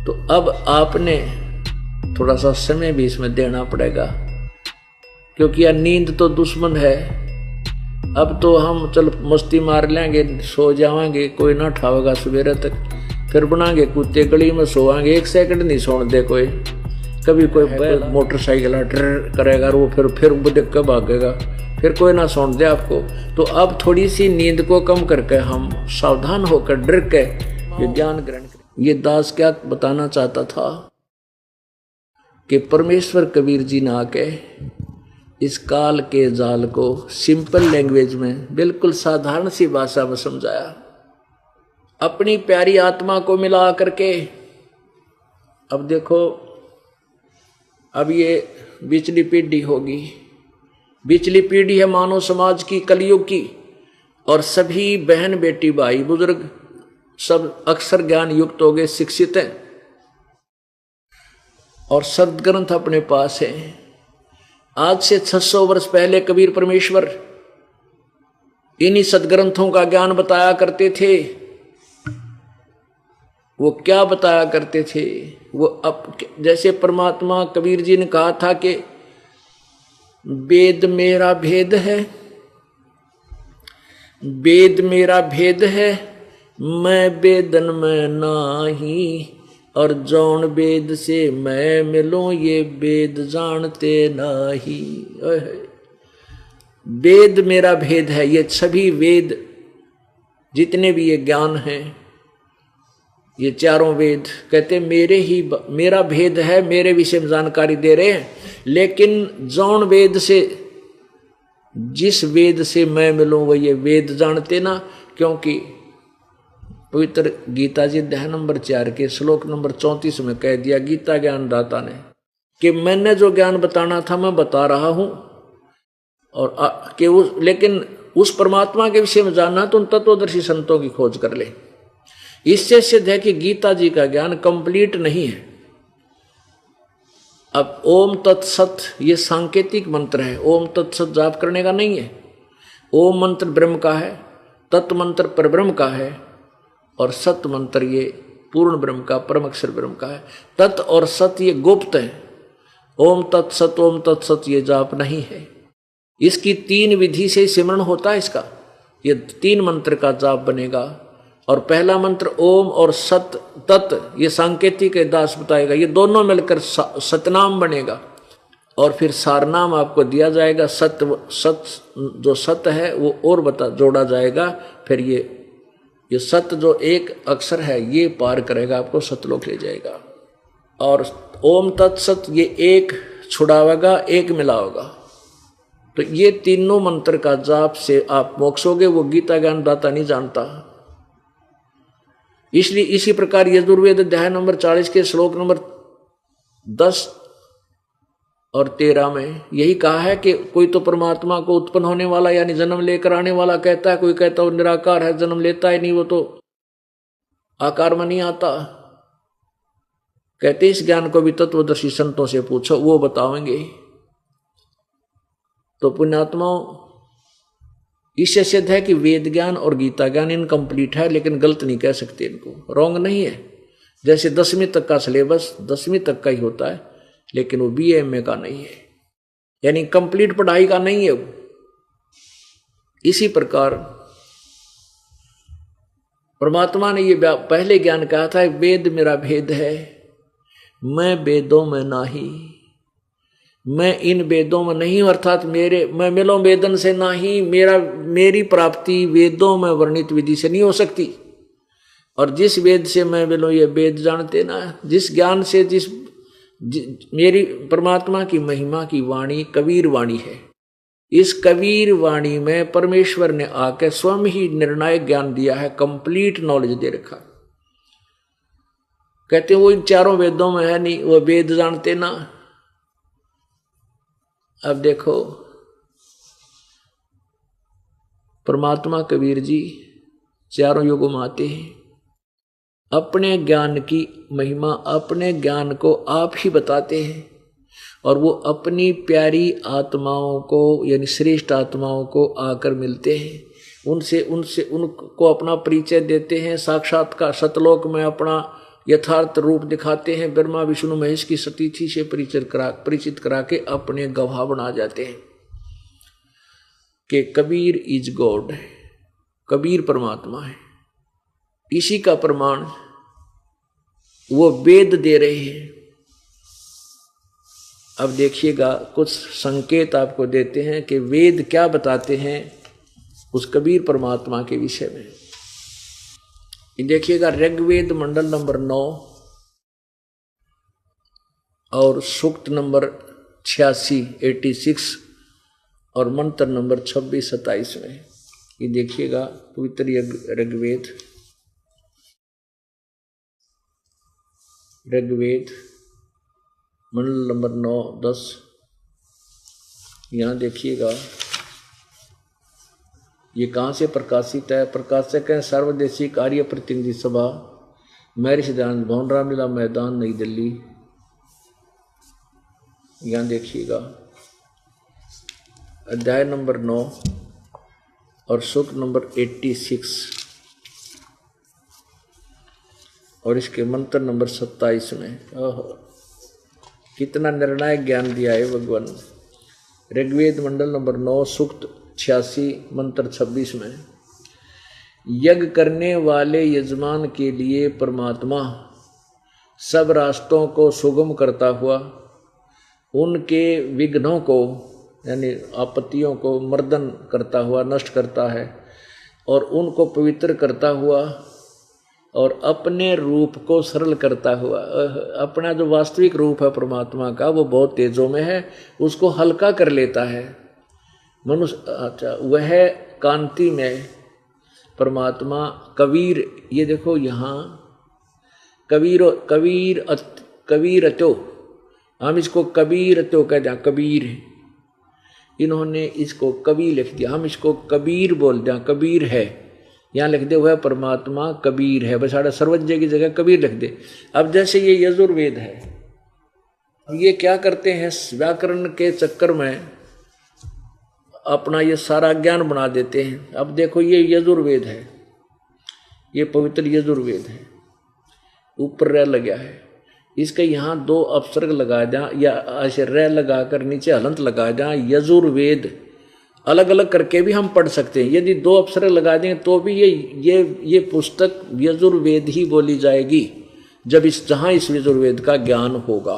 तो अब आपने थोड़ा सा समय भी इसमें देना पड़ेगा, क्योंकि यह नींद तो दुश्मन है। अब तो हम चल मस्ती मार लेंगे, सो जाएंगे, कोई ना उठावेगा सवेरे तक, फिर बनाएंगे कुत्ते गली में सोएंगे, 1 सेकंड नहीं सोने दे कोई। कभी कोई मोटरसाइकिल ड्र करेगा और वो फिर देख के भागेगा, फिर कोई ना सोने दे आपको। तो अब थोड़ी सी नींद को कम करके हम सावधान होकर डर के ये ज्ञान ग्रहण करें। ये दास क्या बताना चाहता था कि परमेश्वर कबीर जी ने आके इस काल के जाल को सिंपल लैंग्वेज में, बिल्कुल साधारण सी भाषा में समझाया, अपनी प्यारी आत्मा को मिला करके। अब देखो, अब ये बिचली पीढ़ी होगी, बिचली पीढ़ी है मानव समाज की, कलयुग की, और सभी बहन बेटी भाई बुजुर्ग सब अक्षर ज्ञान युक्त हो गए, शिक्षित हैं, और सदग्रंथ अपने पास है। आज से 600 वर्ष पहले कबीर परमेश्वर इन्हीं सदग्रंथों का ज्ञान बताया करते थे। वो क्या बताया करते थे? वो अब जैसे परमात्मा कबीर जी ने कहा था कि वेद मेरा भेद है, वेद मेरा भेद है, मैं वेदन में नाही, और जौन वेद से मैं मिलूं ये वेद जानते नाही। वेद मेरा भेद है, ये सभी वेद जितने भी ये ज्ञान हैं, ये चारों वेद कहते मेरा भेद है, मेरे विषय में जानकारी दे रहे हैं। लेकिन जौन वेद से, जिस वेद से मैं मिलूं वो ये वेद जानते ना, क्योंकि पवित्र गीता जी अध्याय नंबर 4 के श्लोक नंबर 34 में कह दिया गीता ज्ञान दाता ने कि मैंने जो ज्ञान बताना था मैं बता रहा हूं, और लेकिन उस परमात्मा के विषय में जानना तो उन तत्वदर्शी संतों की खोज कर ले। इससे सिद्ध है कि गीता जी का ज्ञान कंप्लीट नहीं है। अब ओम तत्सत ये सांकेतिक मंत्र है, ओम तत्सत जाप करने का नहीं है। ओम मंत्र ब्रह्म का है, तत् मंत्र परब्रह्म का है, और सत मंत्र ये पूर्ण ब्रह्म का, परम अक्षर ब्रह्म का है। तत् और सत ये गुप्त है। ओम तत्सत ये जाप नहीं है। इसकी 3 विधि से सिमरण होता है इसका। ये 3 मंत्र का जाप बनेगा, और पहला मंत्र ओम और सत तत् ये सांकेतिक दास बताएगा, ये दोनों मिलकर सतनाम बनेगा, और फिर सारनाम आपको दिया जाएगा। सत जो सत है वो और जोड़ा जाएगा, फिर ये सत जो एक अक्षर है ये पार करेगा, आपको सतलोक ले जाएगा। और ओम तत्सत ये एक छुड़ावेगा, एक मिलावेगा। तो ये तीनों मंत्र का जाप से आप मोक्षोगे, वो गीता ज्ञान दाता नहीं जानता। इसलिए इसी प्रकार यजुर्वेद अध्याय नंबर 40 के श्लोक नंबर 10 और 13 में यही कहा है कि कोई तो परमात्मा को उत्पन्न होने वाला यानी जन्म लेकर आने वाला कहता है, कोई कहता है वो निराकार है, जन्म लेता ही नहीं, वो तो आकार में नहीं आता। कहते इस ज्ञान को भी तत्वदर्शी संतों से पूछो, वो बताएंगे। तो पुण्यात्माओं, इससे सिद्ध है कि वेद ज्ञान और गीता ज्ञान इनकम्प्लीट है, लेकिन गलत नहीं कह सकते, इनको रॉन्ग नहीं है। जैसे 10वीं तक का सिलेबस 10वीं तक का ही होता है, लेकिन वो BA का नहीं है, यानी कंप्लीट पढ़ाई का नहीं है वो। इसी प्रकार परमात्मा ने ये पहले ज्ञान कहा था, वेद मेरा भेद है, मैं वेदों में नाही, मैं इन वेदों में नहीं, अर्थात मैं मिलो वेदन से नाही, मेरी प्राप्ति वेदों में वर्णित विधि से नहीं हो सकती। और जिस वेद से मैं मिलो ये वेद जानते ना, जिस ज्ञान से मेरी परमात्मा की महिमा की वाणी कबीर वाणी है। इस कबीर वाणी में परमेश्वर ने आकर स्वयं ही निर्णायक ज्ञान दिया है, कंप्लीट नॉलेज दे रखा। कहते हैं वो इन चारों वेदों में है नहीं, वो वेद जानते ना। अब देखो, परमात्मा कबीर जी चारों युगों में आते हैं, अपने ज्ञान की महिमा, अपने ज्ञान को आप ही बताते हैं, और वो अपनी प्यारी आत्माओं को यानी श्रेष्ठ आत्माओं को आकर मिलते हैं, उनको अपना परिचय देते हैं, साक्षात्कार सतलोक में अपना यथार्थ रूप दिखाते हैं, ब्रह्मा विष्णु महेश की सतीथि से परिचित करा के अपने गवाह बना जाते हैं कि कबीर इज गॉड, कबीर परमात्मा है। इसी का प्रमाण वो वेद दे रहे हैं। अब देखिएगा कुछ संकेत आपको देते हैं कि वेद क्या बताते हैं उस कबीर परमात्मा के विषय में। देखिएगा ऋग्वेद मंडल नंबर 9 और सूक्त नंबर 86 और मंत्र नंबर 26-27 में। ये देखिएगा पवित्र ऋग्वेद मंडल नंबर 9-10। यहाँ देखिएगा ये कहाँ से प्रकाशित है। प्रकाशक है सर्वदेशी कार्य प्रतिनिधि सभा, महर्षि दयानंद भवन, रामलीला मैदान, नई दिल्ली। यहाँ देखिएगा अध्याय नंबर 9 और सूक्त नंबर 86 और इसके मंत्र नंबर 27 में। कितना निर्णायक ज्ञान दिया है भगवान। ऋग्वेद मंडल नंबर 9 सूक्त 86 मंत्र 26 में, यज्ञ करने वाले यजमान के लिए परमात्मा सब रास्तों को सुगम करता हुआ उनके विघ्नों को यानी आपत्तियों को मर्दन करता हुआ नष्ट करता है और उनको पवित्र करता हुआ और अपने रूप को सरल करता हुआ। अपना जो वास्तविक रूप है परमात्मा का वो बहुत तेजों में है, उसको हल्का कर लेता है मनुष्य। अच्छा, वह कांति में परमात्मा कबीर। ये देखो यहाँ कबीर अतो, हम इसको कबीर अतो कहते हैं, कबीर। इन्होंने इसको कबीर लिख दिया, हम इसको कबीर बोलते हैं, कबीर है। यहाँ लिख दे वह परमात्मा कबीर है, बस साढ़े सर्वज्ञ की जगह कबीर लिख दे। अब जैसे ये यजुर्वेद है, ये क्या करते हैं व्याकरण के चक्कर में अपना ये सारा ज्ञान बना देते हैं। अब देखो ये यजुर्वेद है, ये पवित्र यजुर्वेद है, ऊपर रह लगा है, इसके यहाँ 2 अपसर्ग लगा दें या ऐसे रह लगाकर नीचे हलंत लगा दें। यजुर्वेद अलग अलग करके भी हम पढ़ सकते हैं। यदि 2 अपसर्ग लगा दें तो भी ये पुस्तक यजुर्वेद ही बोली जाएगी जब जहाँ इस यजुर्वेद का ज्ञान होगा।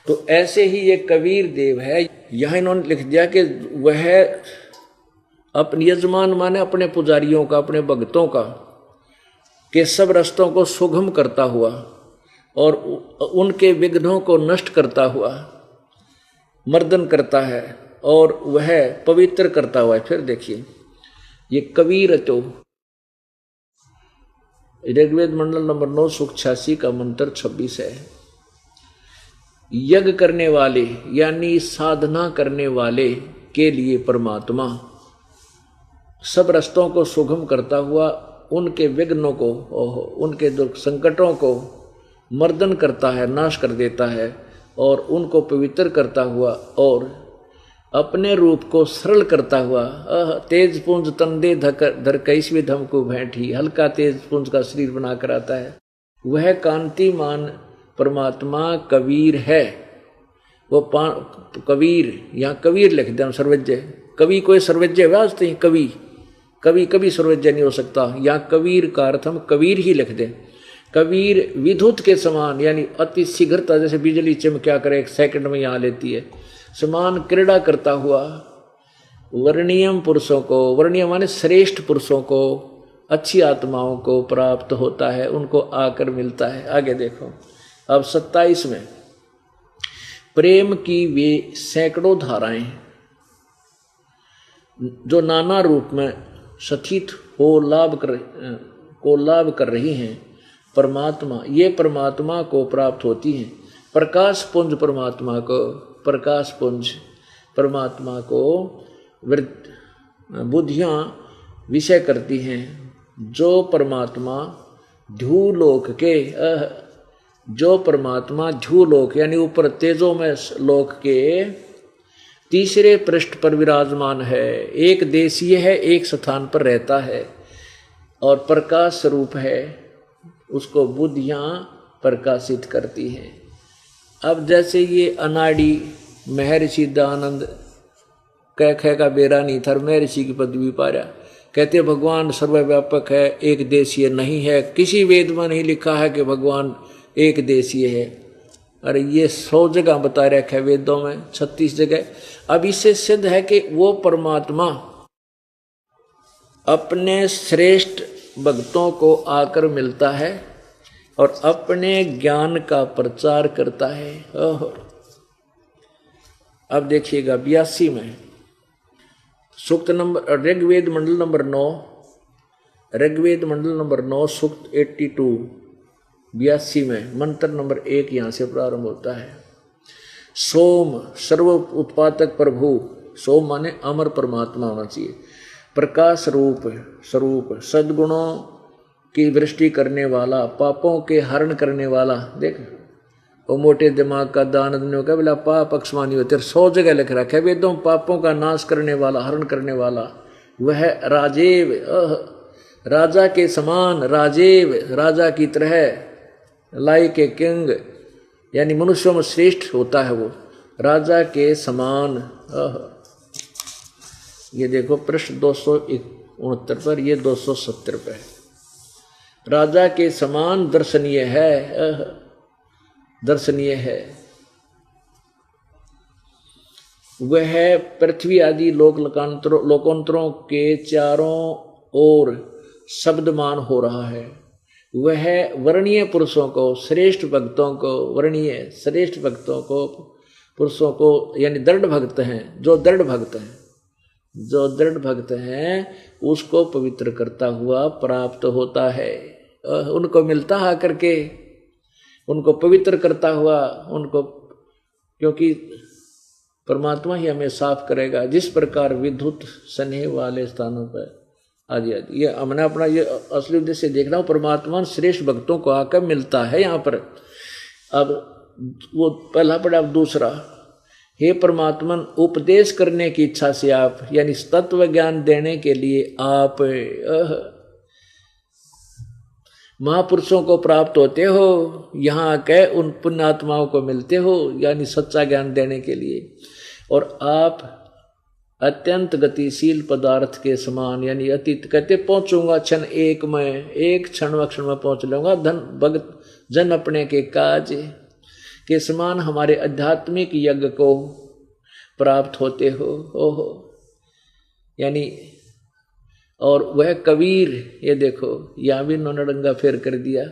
तो ऐसे ही ये कबीर देव है। यहाँ इन्होंने लिख दिया कि वह अपने यजमान माने अपने पुजारियों का, अपने भक्तों का, के सब रास्तों को सुगम करता हुआ और उनके विघ्नों को नष्ट करता हुआ मर्दन करता है और वह पवित्र करता हुआ है। फिर देखिए ये कबीर तो ऋग्वेद मंडल नंबर 9 सूक्त 86 का मंत्र 26 है। यज्ञ करने वाले यानी साधना करने वाले के लिए परमात्मा सब रास्तों को सुगम करता हुआ उनके विघ्नों को, उनके दुख संकटों को मर्दन करता है, नाश कर देता है और उनको पवित्र करता हुआ और अपने रूप को सरल करता हुआ। तेज पुंज तंदे धर कैसवे धम को भेंटी, हल्का तेज पुंज का शरीर बनाकर आता है। वह कांतिमान परमात्मा कबीर है। वो कबीर, यहाँ कबीर लिख दे, सर्वज्ञ। कवि कोई सर्वज्ञ वास्ते ही कभी सर्वज्ञ नहीं हो सकता। यहाँ कबीर का अर्थ हम कबीर ही लिख दें। कबीर विद्युत के समान यानी अति शीघ्रता, जैसे बिजली चमक्या करे 1 सेकंड में यहाँ लेती है, समान क्रीड़ा करता हुआ वर्णीयम पुरुषों को, वर्णीय माने श्रेष्ठ पुरुषों को, अच्छी आत्माओं को प्राप्त होता है, उनको आकर मिलता है। आगे देखो अब 27 में, प्रेम की वे सैकड़ों धाराएं जो नाना रूप में सथित हो लाभ कर रही हैं परमात्मा, ये परमात्मा को प्राप्त होती हैं। प्रकाश पुंज परमात्मा को बुद्धियाँ विषय करती हैं। जो परमात्मा ध्यूलोक यानी ऊपर तेजों में लोक के तीसरे पृष्ठ पर विराजमान है, एक देशीय है, एक स्थान पर रहता है और प्रकाश स्वरूप है। उसको बुद्धियाँ प्रकाशित करती हैं। अब जैसे ये अनाड़ी महर्षि दयानंद कह का बेरा नहीं था, महर्षि की पदवी पा रहा, कहते भगवान सर्वव्यापक है, एक देशीय नहीं है, किसी वेद में नहीं लिखा है कि भगवान एक देशीय है। अरे ये 100 जगह बता रखा है वेदों में, 36 जगह। अब इससे सिद्ध है कि वो परमात्मा अपने श्रेष्ठ भक्तों को आकर मिलता है और अपने ज्ञान का प्रचार करता है। अब देखिएगा 82 में सूक्त नंबर, ऋग्वेद मंडल नंबर 9, ऋग्वेद मंडल नंबर 9 सूक्त 82 82 में मंत्र नंबर 1 यहाँ से प्रारंभ होता है। सोम सर्व उत्पादक प्रभु, सोम माने अमर परमात्मा होना चाहिए, प्रकाश रूप स्वरूप, सद्गुणों की वृष्टि करने वाला, पापों के हरण करने वाला। देख वो मोटे दिमाग का दानव का बोला पाप अक्षमानी होते, 100 जगह लिख रखा है वेदों, पापों का नाश करने वाला, हरण करने वाला। वह राजेव, राजा के समान, राजेव राजा की तरह, लाई के किंग यानी मनुष्यों में श्रेष्ठ होता है वो, राजा के समान। ये देखो पृष्ठ 269 पर, ये 270 पे, राजा के समान दर्शनीय है, दर्शनीय है। वह पृथ्वी आदि लोकांतरों के चारों ओर शब्दमान हो रहा है। वह वर्णीय पुरुषों को, श्रेष्ठ भक्तों को, वर्णीय श्रेष्ठ भक्तों को, पुरुषों को यानी दृढ़ भक्त हैं, जो दृढ़ भक्त हैं, जो दृढ़ भक्त हैं उसको पवित्र करता हुआ प्राप्त होता है। उनको मिलता है करके, उनको पवित्र करता हुआ, उनको, क्योंकि परमात्मा ही हमें साफ करेगा। जिस प्रकार विद्युत स्नेह वाले स्थानों पर आदि आदि, ये हमने अपना ये असली उद्देश्य देख रहा हूँ, परमात्मा श्रेष्ठ भक्तों को आकर मिलता है यहाँ पर। अब वो पहला पड़ा, अब दूसरा, हे परमात्मा उपदेश करने की इच्छा से आप, यानी तत्व ज्ञान देने के लिए आप महापुरुषों को प्राप्त होते हो, यहाँ आके उन पुण्यात्माओं को मिलते हो, यानी सच्चा ज्ञान देने के लिए। और आप अत्यंत गतिशील पदार्थ के समान, यानी अतीत कहते पहुंचूंगा क्षण एक में, एक क्षण में पहुंच लूंगा, धन भगत जन अपने के काज के समान हमारे आध्यात्मिक यज्ञ को प्राप्त होते हो। ओहो, यानी और वह कबीर, ये देखो यहाँ भी इन्होंने डंगा फेर कर दिया,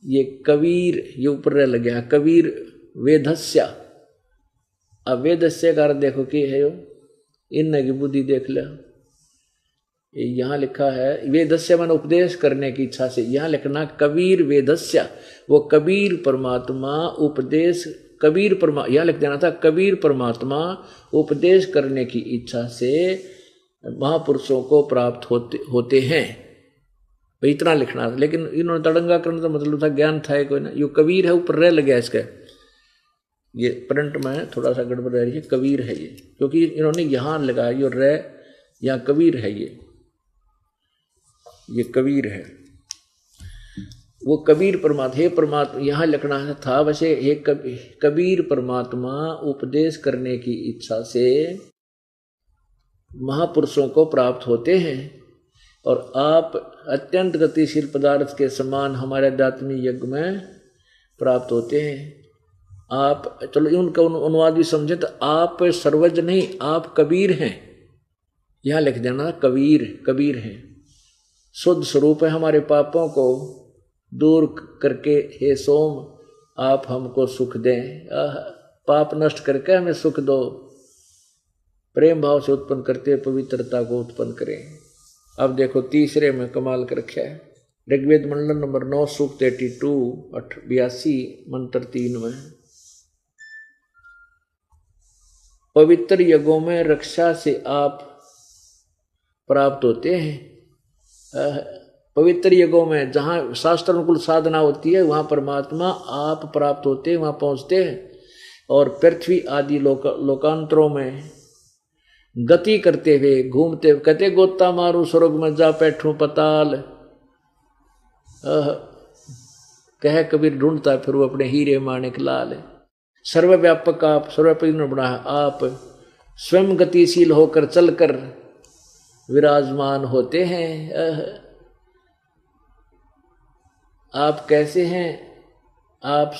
ये कबीर, ये ऊपर लग गया कबीर वेदस्या। अब वेदस्या का अर्थ देखो कि है यो, इन की बुद्धि देख लो, यहाँ लिखा है वेदस्या मन उपदेश करने की इच्छा से, यहाँ लिखना कबीर वेदस्या, वो कबीर परमात्मा उपदेश, कबीर परमात्मा, यहाँ लिख देना था कबीर परमात्मा उपदेश करने की इच्छा से महापुरुषों को प्राप्त होते हैं। भाई इतना लिखना था, लेकिन इन्होंने तड़ंगा करने का मतलब था ज्ञान था कोई ना, ये कबीर है ऊपर रह लगा इसका, ये प्रिंट में थोड़ा सा गड़बड़ रह रही है, कबीर है ये, क्योंकि इन्होंने यहाँ लगाया ये रह, यहाँ कबीर है, ये कबीर है, वो कबीर परमात्मा, हे परमात्मा यहाँ लिखना था वैसे, हे कबीर परमात्मा उपदेश करने की इच्छा से महापुरुषों को प्राप्त होते हैं और आप अत्यंत गतिशील पदार्थ के समान हमारे आध्यात्मिक यज्ञ में प्राप्त होते हैं। आप, चलो उनका अनुवाद भी समझे तो आप सर्वज्ञ नहीं, आप कबीर हैं, यहाँ लिख देना कबीर, कबीर हैं, शुद्ध स्वरूप है, हमारे पापों को दूर करके हे सोम आप हमको सुख दें, पाप नष्ट करके हमें सुख दो, प्रेम भाव से उत्पन्न करते पवित्रता को उत्पन्न करें। अब देखो तीसरे में कमाल कर रखा है, ऋग्वेद मंडल नंबर 9 सूक्त 82 मंत्र 3 में, पवित्र यज्ञों में रक्षा से आप प्राप्त होते हैं। पवित्र यज्ञों में जहाँ शास्त्र अनुकूल साधना होती है वहाँ परमात्मा आप प्राप्त होते हैं, वहाँ पहुँचते हैं। और पृथ्वी आदि लोकांतरों में गति करते हुए घूमते, कहते गोता मारू स्वर्ग में जा बैठूं पताल, कह कबीर ढूंढता फिर वो अपने हीरे माणिक लाल। सर्वव्यापक आप, सर्वव्यापक ने बना आप स्वयं गतिशील होकर चलकर विराजमान होते हैं। आप कैसे हैं? आप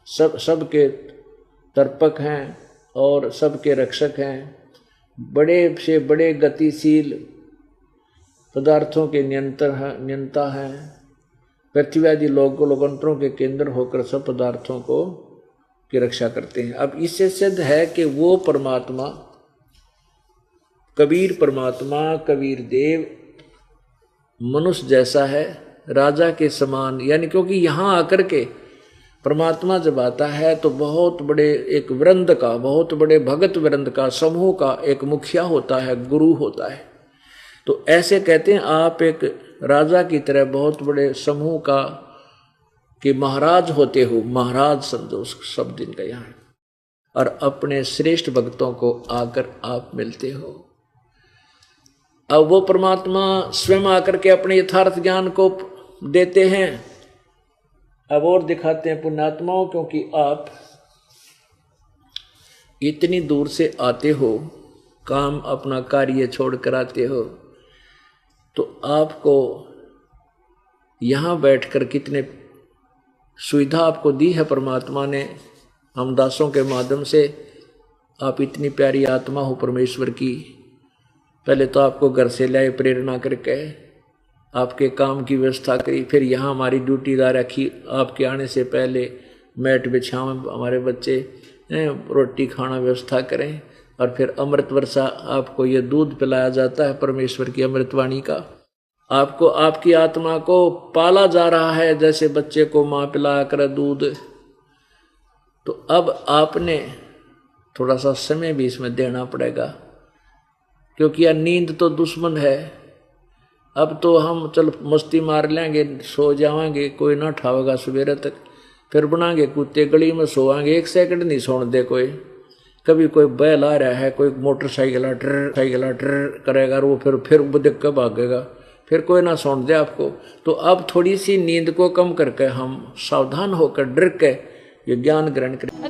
सबके तर्पक हैं और सबके रक्षक हैं। बड़े से बड़े गतिशील पदार्थों के नियंता हैं। पृथ्वी आदि लोकांतरों के केंद्र होकर सब पदार्थों को की रक्षा करते हैं। अब इससे सिद्ध है कि वो परमात्मा कबीर देव मनुष्य जैसा है, राजा के समान। यानी क्योंकि यहाँ आकर के परमात्मा जब आता है तो बहुत बड़े एक वृंद का, बहुत बड़े भगत वृंद का, समूह का एक मुखिया होता है, गुरु होता है। तो ऐसे कहते हैं आप एक राजा की तरह बहुत बड़े समूह का कि महाराज होते हो। महाराज समझो शब्द इनका यहाँ, और अपने श्रेष्ठ भक्तों को आकर आप मिलते हो। अब वो परमात्मा स्वयं आकर के अपने यथार्थ ज्ञान को देते हैं। अब और दिखाते हैं पुण्यात्माओं, क्योंकि आप इतनी दूर से आते हो, काम अपना कार्य छोड़ कर आते हो, तो आपको यहाँ बैठकर कितने सुविधा आपको दी है परमात्मा ने हम दासों के माध्यम से। आप इतनी प्यारी आत्मा हो परमेश्वर की। पहले तो आपको घर से लाए प्रेरणा करके, आपके काम की व्यवस्था करी, फिर यहाँ हमारी ड्यूटीदार रखी। आपके आने से पहले मैट बिछाएं, हमारे बच्चे रोटी खाना व्यवस्था करें, और फिर अमृत वर्षा आपको ये दूध पिलाया जाता है परमेश्वर की अमृतवाणी का। आपको आपकी आत्मा को पाला जा रहा है जैसे बच्चे को माँ पिलाया कर दूध। तो अब आपने थोड़ा सा समय भी इसमें देना पड़ेगा, क्योंकि यह नींद तो दुश्मन है। अब तो हम चल मस्ती मार लेंगे, सो जाएंगे, कोई ना उठावेगा सवेरे तक, फिर बनाएंगे कुत्ते, गली में सोएंगे, 1 सेकंड नहीं सोने दे कोई। कभी कोई बैल आ रहा है, कोई मोटरसाइकिल ट्र करेगा, और वो फिर देख के भागेगा, फिर कोई ना सोने दे आपको। तो अब थोड़ी सी नींद को कम करके हम सावधान होकर डर के ये ज्ञान ग्रहण करें।